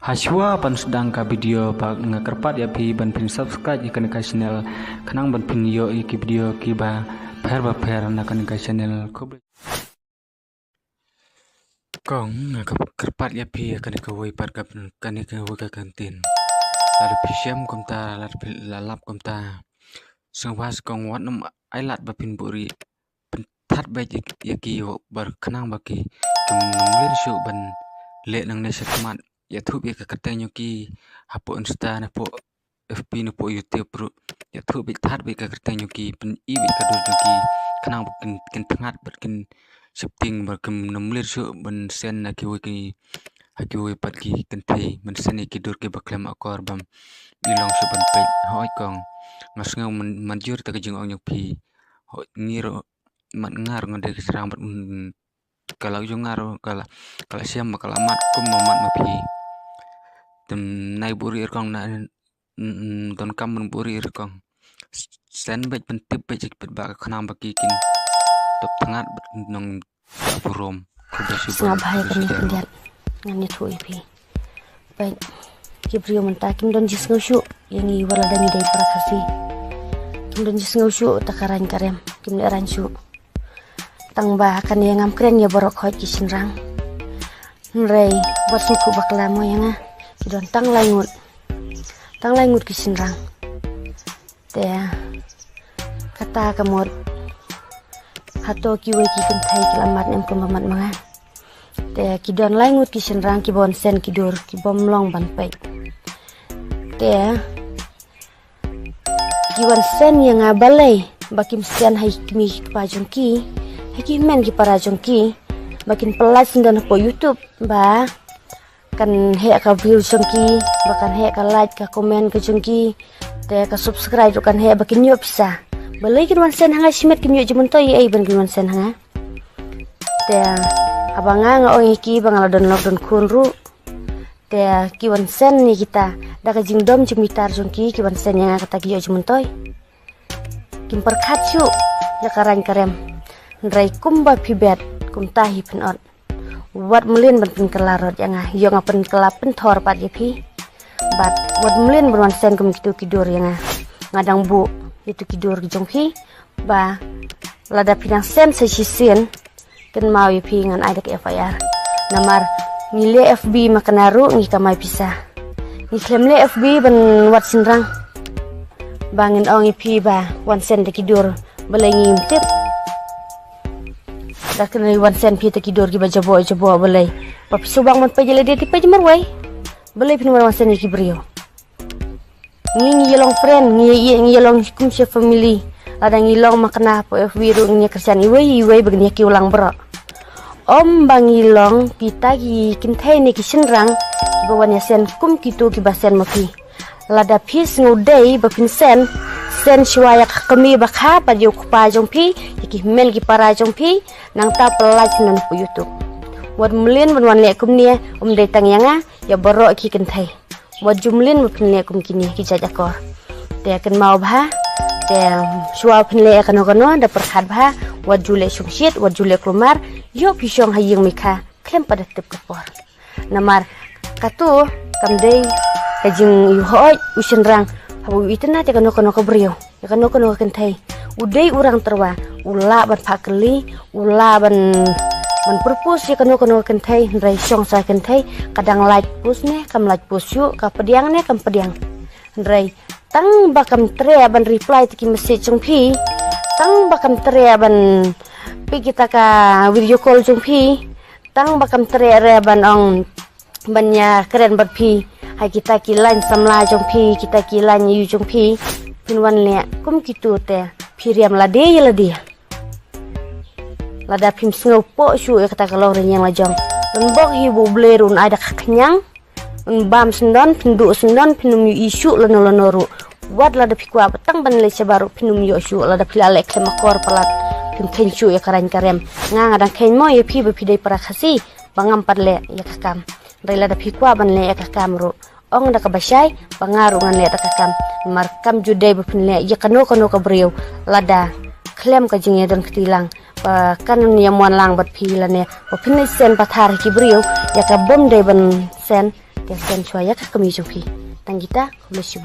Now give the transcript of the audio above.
Haswa pan sedang ka video bag ngakerpat ya pi ban pin subscribe ikan ka channel kanang ban pin yo iki video ki ba pher na kan ka channel ko kong ngakerpat ya pi kan ka woi par ka kan ka woi ka kantin lalu pisem kom ta lalap kom ta sengwas kong wat nam ai lat ba pin buri that ba ya ki yo bar kanang ba ki kum numlin shu ban le nang ne setmat ya thu bi ka katanya ki hapo insta na po fb na po youtube pro ya thu bi that bi ka katanya ki pen i bi ka dur ki kanang kin thangat kin shifting kin numlir shu ban sen na ki wi pat ki kin thei man sen ki dur ki baklam akor bam ilong shu ban pe hoi kong ngasnga man jur ta jing ong pi ho ngiro man ngar ngode serang kalau yo ngaro kalau siam kalau mat kum mat mapi tem nai buri kong na don kam mun buri kong sen bet pentip bet ba khanam baki kin top thangat nong purom bahaya kan ni lihat ngani thu ipi baik kibrio menta kim don jis ngushu yang i wala dami dai prakasi kim don jis ngushu takaran karem kim le ranshu tang ba kan yang ngam kren ya borok hoj kisin rang rei buat suku bakla mo yang don tang langut kisin rang te kata kamot hato kiwe ki kentai kilamat nem kemamat manga te ki don langut kisin rang ki bon sen kidur ki bom long ban pai te ki wan sen yang abalai bakim sen hai kimi pa jongki hai men ki para jongki bakin pelas dan po YouTube ba kan he ka view jongki bakan he ka like ka komen ke jongki te ka subscribe kan he bakin yo bisa balai kin wan sen hanga simet kin yo jumun toy ai ban kin wan sen hanga te abanga nga ong iki bangala don lockdown kunru te ki wan sen ni kita da ka jingdom jumitar jongki ki wan sen yang kata ki yo jumun toy kim perkhat su ya karang karem ndrai kumba pibet kum tahi penot wat melin ban pin kelarot yang yo ngapen kelapen thor pat ye pi bat wat melin ban sen kum kidur yang ngadang bu itu kidur jong pi ba lada pinang sen se sisin ken mau ye pi ngan ai dak FIR namar ngile FB makanaru ngi kamai pisah ngi klemle FB ban wat sinrang bangin ong ye pi ba wan sen de kidur balai ngimtip dak kena wan sen pi tidur ki jabo balai papi subang man pajele dia tipe jemarwai balai pin wan sen ki brio ngi yelong friend ngi yelong kumse family ada ngilong makna po FB ru ngi kerjaan iwai begini ki ulang bro om bangilong kita ki kintai ni ki sinrang ki bawan sen kum kitu ki basen mapi lada pis ngudai bapin sen shwayak kami bakha pa juk pa jong pi ki men ki para jong pi nang ta pelaj nan pu YouTube wad mulin wan le kum ne dai tang yanga ya borok ki kentai wad jumlin wan le kum kini ki jajakor te kan mau bha te shwa phle kano da perkhat bha wad jule sungsit wad jule klumar yo pi shong haying mikha klem pada tip kapor namar katu kamdei kajing yu hoj usin rang habu itena te kano brio ya kano kentai udai urang terwa ula ban pakeli ula ban purpus ya kano kentai rai song sa kentai kadang like pus ne kam like pus yu ka pediang ne kam pediang rai tang bakam tre ban reply ti message jong pi tang bakam tre ban pi kita ka video call jong pi tang bakam tre ban ong banya keren bat pi hai kita kilan samla jong pi kita kilan yu jong pi pinwan le kum kitu te piriam lade lada pim sngau po shu e kata kalau renyang lajong un bok hibu blerun ada kenyang un bam sendon pindu sendon pinum yu isu lono wad lada pikwa petang ban le baru pinum yu shu lada pilale klemakor palat pim kencu ya karan karem ngang adang ken mo ye pi bepidai parakasi bangam padle ya kakam rela da pikwa ban le ya kakam ru ong da kabashay pangaru ngan le da kakam markam judai bepin le ya kano ka brio lada klem ka jingye don ketilang kan ni muan lang bat pi la ne bepin le sen pathar ki brio ya ka bom dai ban sen Tias dan suaya kami joki. Tang kita, kulis